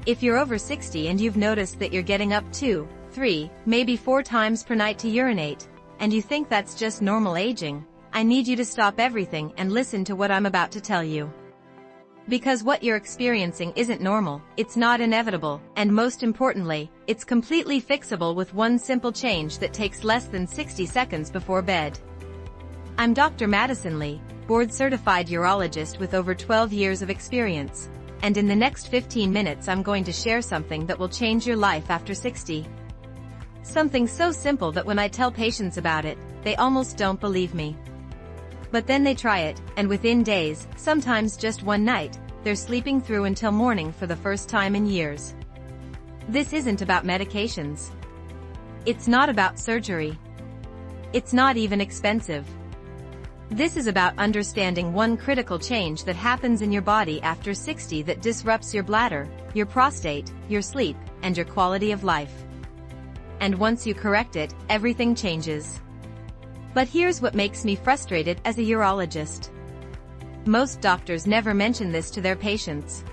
If you're over 60 and you've noticed that you're getting up 2, 3, maybe 4 times per night to urinate, and you think that's just normal aging, I need you to stop everything and listen to what I'm about to tell you. Because what you're experiencing isn't normal, it's not inevitable, and most importantly, it's completely fixable with one simple change that takes less than 60 seconds before bed. I'm Dr. Madison Li, board-certified urologist with over 12 years of experience, and in the next 15 minutes I'm going to share something that will change your life after 60. Something so simple that when I tell patients about it, they almost don't believe me. But then they try it, and within days, sometimes just one night, they're sleeping through until morning for the first time in years. This isn't about medications. It's not about surgery. It's not even expensive. This is about understanding one critical change that happens in your body after 60 that disrupts your bladder, your prostate, your sleep, and your quality of life. And once you correct it, everything changes. But here's what makes me frustrated as a urologist. Most doctors never mention this to their patients.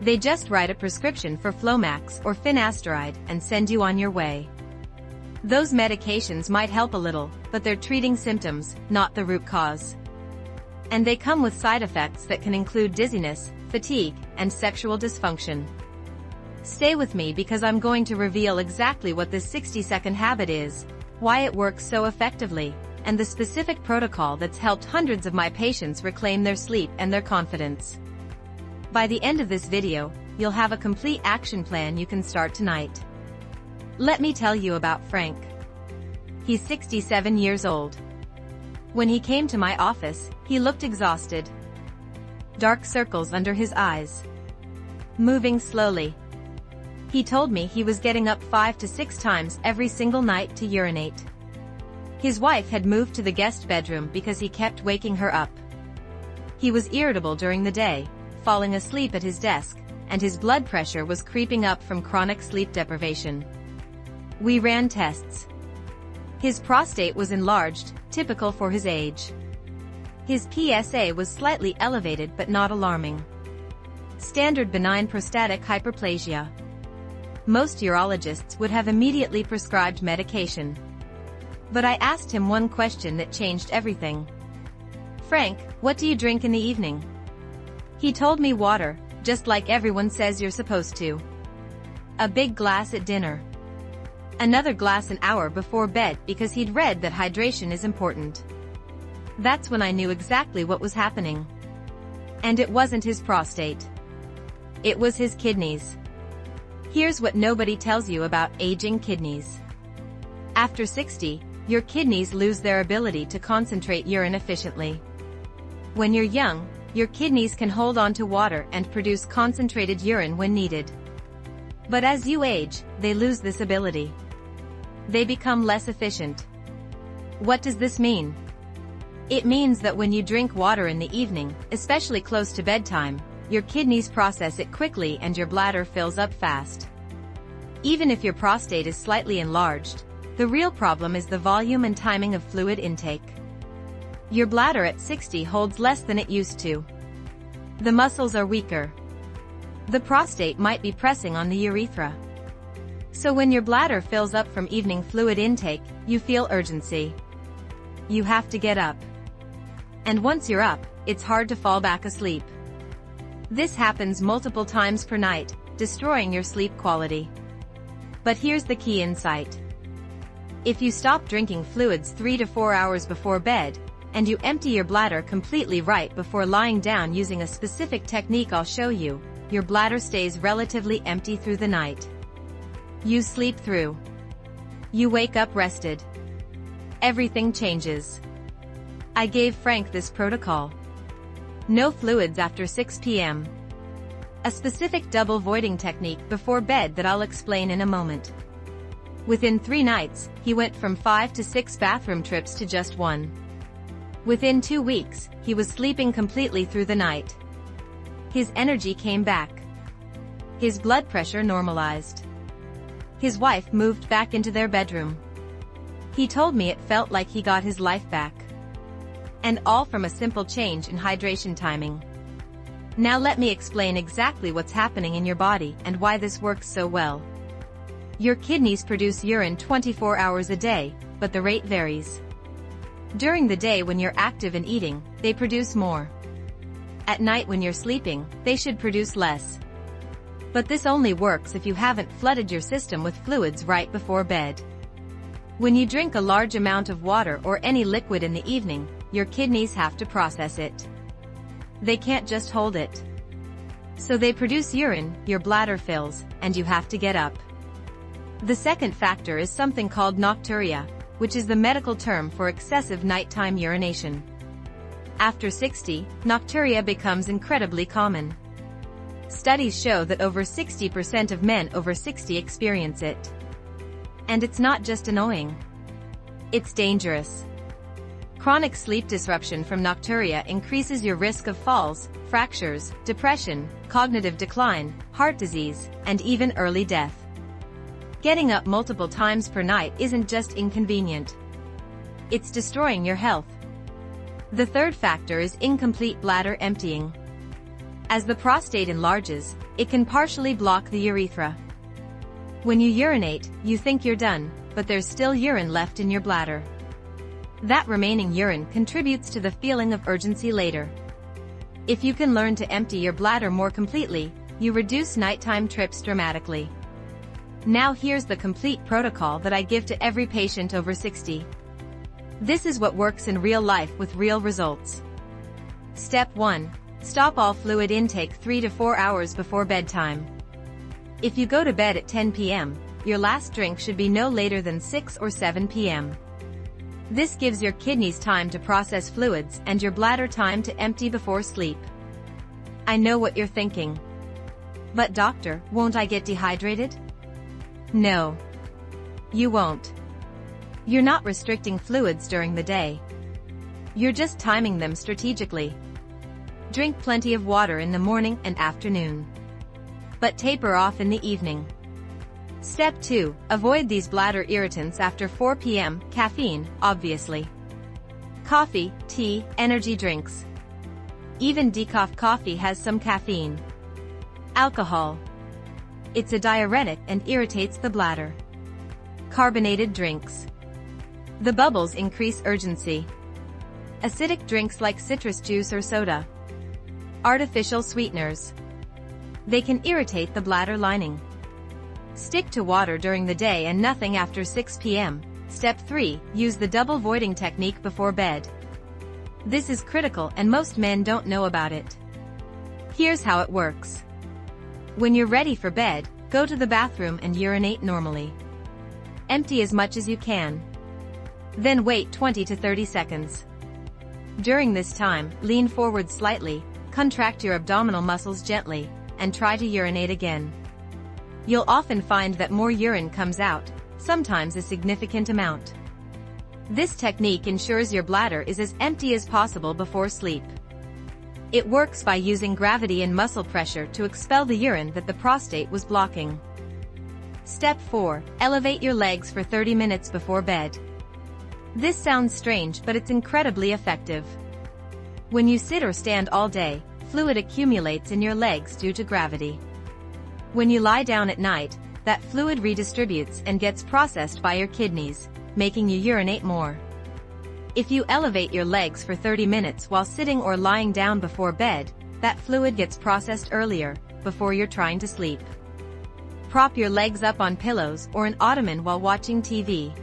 They just write a prescription for Flomax or finasteride and send you on your way. Those medications might help a little, but they're treating symptoms, not the root cause. And they come with side effects that can include dizziness, fatigue, and sexual dysfunction. Stay with me because I'm going to reveal exactly what this 60-second habit is, why it works so effectively, and the specific protocol that's helped hundreds of my patients reclaim their sleep and their confidence. By the end of this video, you'll have a complete action plan you can start tonight. Let me tell you about Frank. He's 67 years old. When he came to my office, he looked exhausted. Dark circles under his eyes. Moving slowly. He told me he was getting up 5 to 6 times every single night to urinate. His wife had moved to the guest bedroom because he kept waking her up. He was irritable during the day, falling asleep at his desk, and his blood pressure was creeping up from chronic sleep deprivation. We ran tests. His prostate was enlarged, typical for his age. His PSA was slightly elevated but not alarming. Standard benign prostatic hyperplasia. Most urologists would have immediately prescribed medication. But I asked him one question that changed everything. "Frank, what do you drink in the evening?" He told me water, just like everyone says you're supposed to. A big glass at dinner. Another glass an hour before bed because he'd read that hydration is important. That's when I knew exactly what was happening. And it wasn't his prostate. It was his kidneys. Here's what nobody tells you about aging kidneys. After 60, your kidneys lose their ability to concentrate urine efficiently. When you're young, your kidneys can hold on to water and produce concentrated urine when needed. But as you age, they lose this ability. They become less efficient. What does this mean? It means that when you drink water in the evening, especially close to bedtime, your kidneys process it quickly and your bladder fills up fast. Even if your prostate is slightly enlarged, the real problem is the volume and timing of fluid intake. Your bladder at 60 holds less than it used to. The muscles are weaker. The prostate might be pressing on the urethra. So when your bladder fills up from evening fluid intake, you feel urgency. You have to get up. And once you're up, it's hard to fall back asleep. This happens multiple times per night, destroying your sleep quality. But here's the key insight. If you stop drinking fluids 3 to 4 hours before bed, and you empty your bladder completely right before lying down using a specific technique I'll show you, your bladder stays relatively empty through the night. You sleep through. You wake up rested. Everything changes. I gave Frank this protocol. No fluids after 6 p.m. A specific double voiding technique before bed that I'll explain in a moment. Within 3 nights, he went from 5 to 6 bathroom trips to just 1. Within 2 weeks, he was sleeping completely through the night. His energy came back. His blood pressure normalized. His wife moved back into their bedroom. He told me it felt like he got his life back. And all from a simple change in hydration timing. Now let me explain exactly what's happening in your body and why this works so well. Your kidneys produce urine 24 hours a day, but the rate varies. During the day when you're active and eating, they produce more. At night when you're sleeping, they should produce less. But this only works if you haven't flooded your system with fluids right before bed. When you drink a large amount of water or any liquid in the evening, your kidneys have to process it. They can't just hold it. So they produce urine, your bladder fills, and you have to get up. The second factor is something called nocturia, which is the medical term for excessive nighttime urination. After 60, nocturia becomes incredibly common. Studies show that over 60% of men over 60 experience it. And it's not just annoying. It's dangerous. Chronic sleep disruption from nocturia increases your risk of falls, fractures, depression, cognitive decline, heart disease, and even early death. Getting up multiple times per night isn't just inconvenient. It's destroying your health. The third factor is incomplete bladder emptying. As the prostate enlarges, it can partially block the urethra. When you urinate, you think you're done, but there's still urine left in your bladder. That remaining urine contributes to the feeling of urgency later. If you can learn to empty your bladder more completely, you reduce nighttime trips dramatically. Now here's the complete protocol that I give to every patient over 60. This is what works in real life with real results. Step 1. Stop all fluid intake 3 to 4 hours before bedtime. If you go to bed at 10 p.m., your last drink should be no later than 6 or 7 p.m. This gives your kidneys time to process fluids and your bladder time to empty before sleep. I know what you're thinking. But doctor, won't I get dehydrated? No. You won't. You're not restricting fluids during the day. You're just timing them strategically. Drink plenty of water in the morning and afternoon. But taper off in the evening. Step 2. Avoid these bladder irritants after 4 p.m. Caffeine, obviously. Coffee, tea, energy drinks. Even decaf coffee has some caffeine. Alcohol. It's a diuretic and irritates the bladder. Carbonated drinks. The bubbles increase urgency. Acidic drinks like citrus juice or soda. Artificial sweeteners. They can irritate the bladder lining. Stick to water during the day and nothing after 6 p.m. Step 3. Use the double voiding technique before bed. This is critical and most men don't know about it. Here's how it works. When you're ready for bed, go to the bathroom and urinate normally. Empty as much as you can. Then wait 20 to 30 seconds. During this time, lean forward slightly, contract your abdominal muscles gently, and try to urinate again. You'll often find that more urine comes out, sometimes a significant amount. This technique ensures your bladder is as empty as possible before sleep. It works by using gravity and muscle pressure to expel the urine that the prostate was blocking. Step 4. Elevate your legs for 30 minutes before bed. This sounds strange, but it's incredibly effective. When you sit or stand all day, fluid accumulates in your legs due to gravity. When you lie down at night, that fluid redistributes and gets processed by your kidneys, making you urinate more. If you elevate your legs for 30 minutes while sitting or lying down before bed, that fluid gets processed earlier, before you're trying to sleep. Prop your legs up on pillows or an ottoman while watching TV.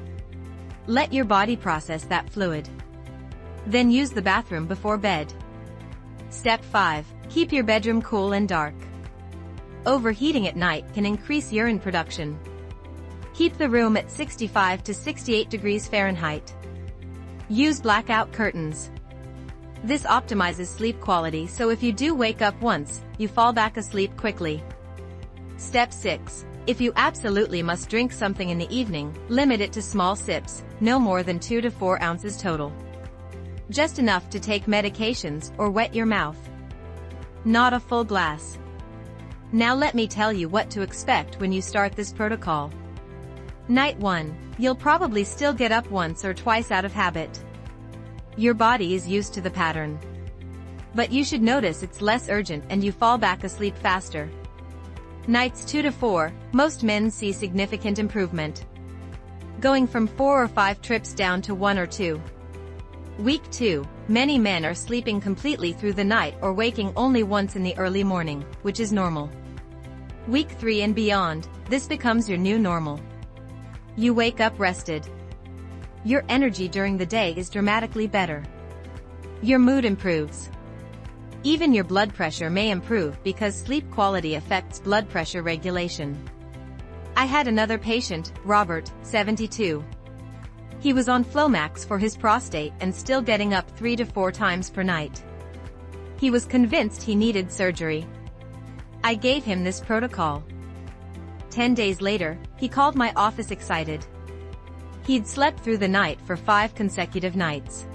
Let your body process that fluid. Then use the bathroom before bed. Step 5. Keep your bedroom cool and dark. Overheating at night can increase urine production. Keep the room at 65 to 68 degrees Fahrenheit. Use blackout curtains. This optimizes sleep quality, so if you do wake up once, you fall back asleep quickly. Step 6. If you absolutely must drink something in the evening, limit it to small sips, no more than 2 to 4 ounces total. Just enough to take medications or wet your mouth. Not a full glass. Now let me tell you what to expect when you start this protocol. Night 1. You'll probably still get up once or twice out of habit. Your body is used to the pattern. But you should notice it's less urgent and you fall back asleep faster. Nights 2 to 4, most men see significant improvement, going from 4 or 5 trips down to 1 or 2. Week 2, many men are sleeping completely through the night or waking only once in the early morning, which is normal. Week 3 and beyond, this becomes your new normal. You wake up rested. Your energy during the day is dramatically better. Your mood improves. Even your blood pressure may improve because sleep quality affects blood pressure regulation. I had another patient, Robert, 72. He was on Flomax for his prostate and still getting up 3 to 4 times per night. He was convinced he needed surgery. I gave him this protocol. 10 days later, he called my office excited. He'd slept through the night for 5 consecutive nights.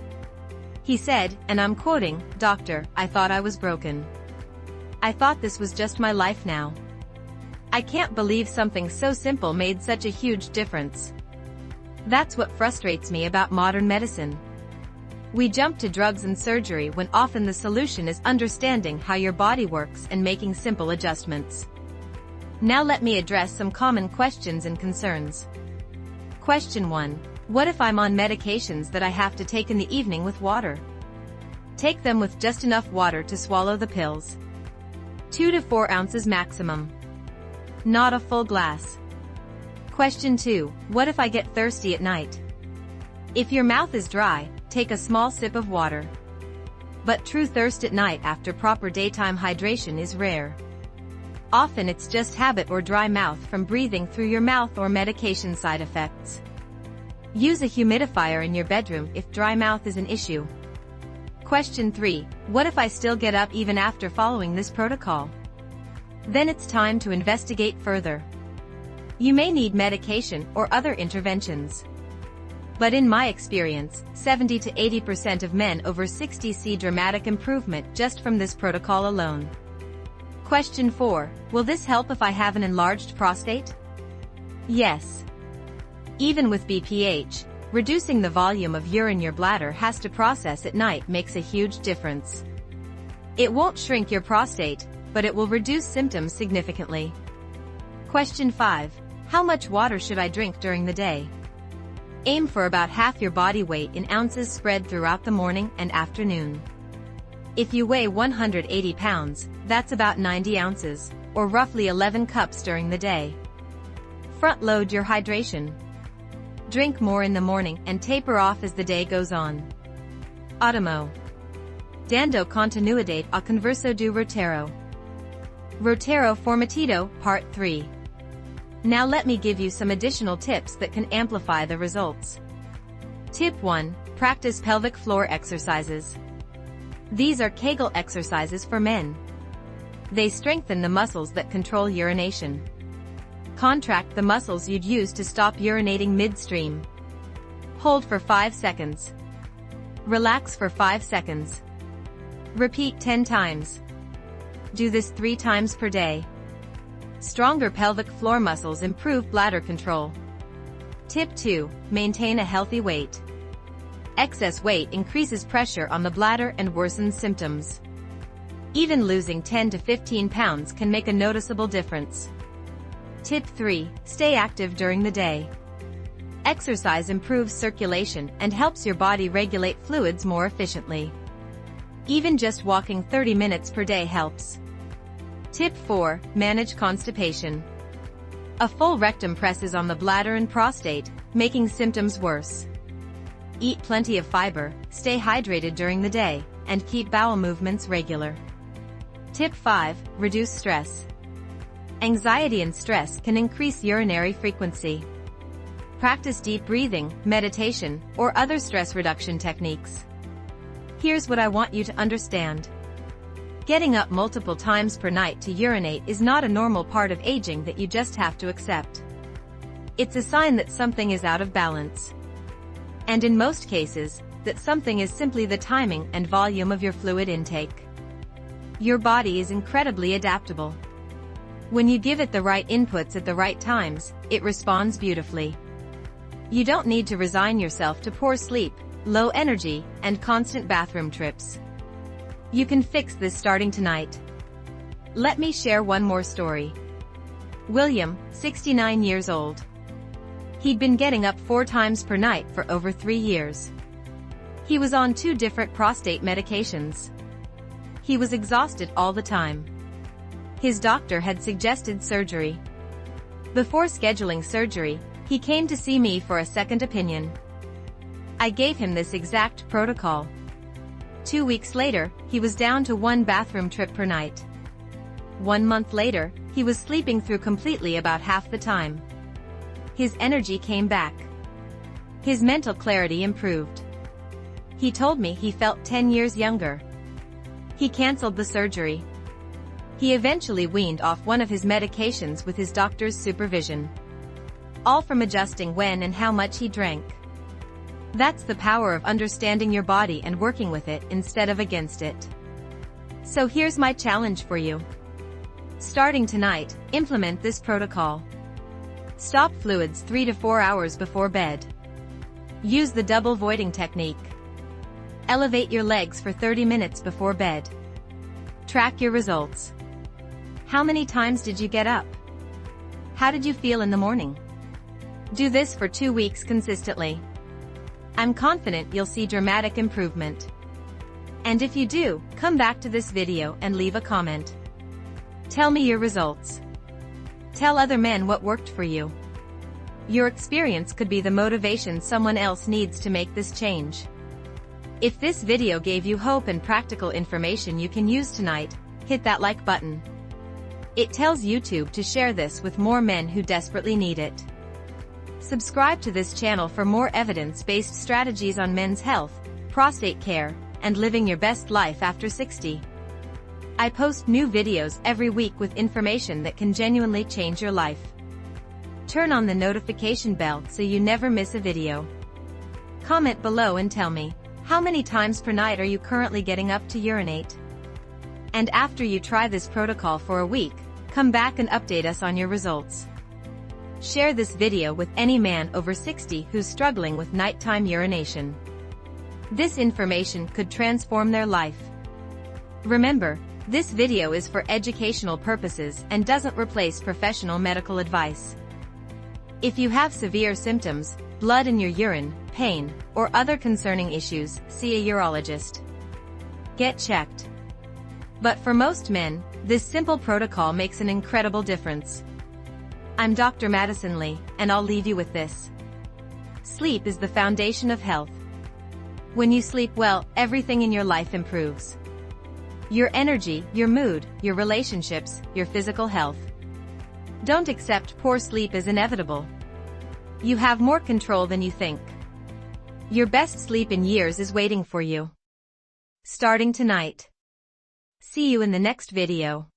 He said, and I'm quoting, "Doctor, I thought I was broken. I thought this was just my life now. I can't believe something so simple made such a huge difference." That's what frustrates me about modern medicine. We jump to drugs and surgery when often the solution is understanding how your body works and making simple adjustments. Now let me address some common questions and concerns. Question 1. What if I'm on medications that I have to take in the evening with water? Take them with just enough water to swallow the pills. 2 to 4 ounces maximum. Not a full glass. Question 2. What if I get thirsty at night? If your mouth is dry, take a small sip of water. But true thirst at night after proper daytime hydration is rare. Often it's just habit or dry mouth from breathing through your mouth or medication side effects. Use a humidifier in your bedroom if dry mouth is an issue. Question 3. What if I still get up even after following this protocol? Then it's time to investigate further. You may need medication or other interventions. But in my experience, 70 to 80% of men over 60 see dramatic improvement just from this protocol alone. Question 4. Will this help if I have an enlarged prostate? Yes. Even with BPH, reducing the volume of urine your bladder has to process at night makes a huge difference. It won't shrink your prostate, but it will reduce symptoms significantly. Question 5. How much water should I drink during the day? Aim for about half your body weight in ounces spread throughout the morning and afternoon. If you weigh 180 pounds, that's about 90 ounces, or roughly 11 cups during the day. Front-load your hydration. Drink more in the morning and taper off as the day goes on. Automo. Dando continuidade a converso do roteiro. Roteiro formatido, Part 3. Now let me give you some additional tips that can amplify the results. Tip 1. Practice pelvic floor exercises. These are Kegel exercises for men. They strengthen the muscles that control urination. Contract the muscles you'd use to stop urinating midstream. Hold for 5 seconds. Relax for 5 seconds. Repeat 10 times. Do this 3 times per day. Stronger pelvic floor muscles improve bladder control. Tip 2. Maintain a healthy weight. Excess weight increases pressure on the bladder and worsens symptoms. Even losing 10 to 15 pounds can make a noticeable difference. Tip 3. Stay active during the day. Exercise improves circulation and helps your body regulate fluids more efficiently. Even just walking 30 minutes per day helps. Tip 4. Manage constipation. A full rectum presses on the bladder and prostate, making symptoms worse. Eat plenty of fiber, stay hydrated during the day, and keep bowel movements regular. Tip 5. Reduce stress. Anxiety and stress can increase urinary frequency. Practice deep breathing, meditation, or other stress reduction techniques. Here's what I want you to understand. Getting up multiple times per night to urinate is not a normal part of aging that you just have to accept. It's a sign that something is out of balance. And in most cases, that something is simply the timing and volume of your fluid intake. Your body is incredibly adaptable. When you give it the right inputs at the right times, it responds beautifully. You don't need to resign yourself to poor sleep, low energy, and constant bathroom trips. You can fix this starting tonight. Let me share one more story. William, 69 years old. He'd been getting up 4 times per night for over 3 years. He was on 2 different prostate medications. He was exhausted all the time. His doctor had suggested surgery. Before scheduling surgery, he came to see me for a second opinion. I gave him this exact protocol. 2 weeks later, he was down to 1 bathroom trip per night. 1 month later, he was sleeping through completely about half the time. His energy came back. His mental clarity improved. He told me he felt 10 years younger. He canceled the surgery. He eventually weaned off one of his medications with his doctor's supervision. All from adjusting when and how much he drank. That's the power of understanding your body and working with it instead of against it. So here's my challenge for you. Starting tonight, implement this protocol. Stop fluids 3 to 4 hours before bed. Use the double voiding technique. Elevate your legs for 30 minutes before bed. Track your results. How many times did you get up? How did you feel in the morning? Do this for 2 weeks consistently. I'm confident you'll see dramatic improvement. And if you do, come back to this video and leave a comment. Tell me your results. Tell other men what worked for you. Your experience could be the motivation someone else needs to make this change. If this video gave you hope and practical information you can use tonight, hit that like button. It tells YouTube to share this with more men who desperately need it. Subscribe to this channel for more evidence-based strategies on men's health, prostate care, and living your best life after 60. I post new videos every week with information that can genuinely change your life. Turn on the notification bell so you never miss a video. Comment below and tell me, how many times per night are you currently getting up to urinate? And after you try this protocol for a week, come back and update us on your results. Share this video with any man over 60 who's struggling with nighttime urination. This information could transform their life. Remember, this video is for educational purposes and doesn't replace professional medical advice. If you have severe symptoms, blood in your urine, pain, or other concerning issues, see a urologist. Get checked. But for most men, this simple protocol makes an incredible difference. I'm Dr. Madison Li, and I'll leave you with this. Sleep is the foundation of health. When you sleep well, everything in your life improves. Your energy, your mood, your relationships, your physical health. Don't accept poor sleep as inevitable. You have more control than you think. Your best sleep in years is waiting for you. Starting tonight. See you in the next video.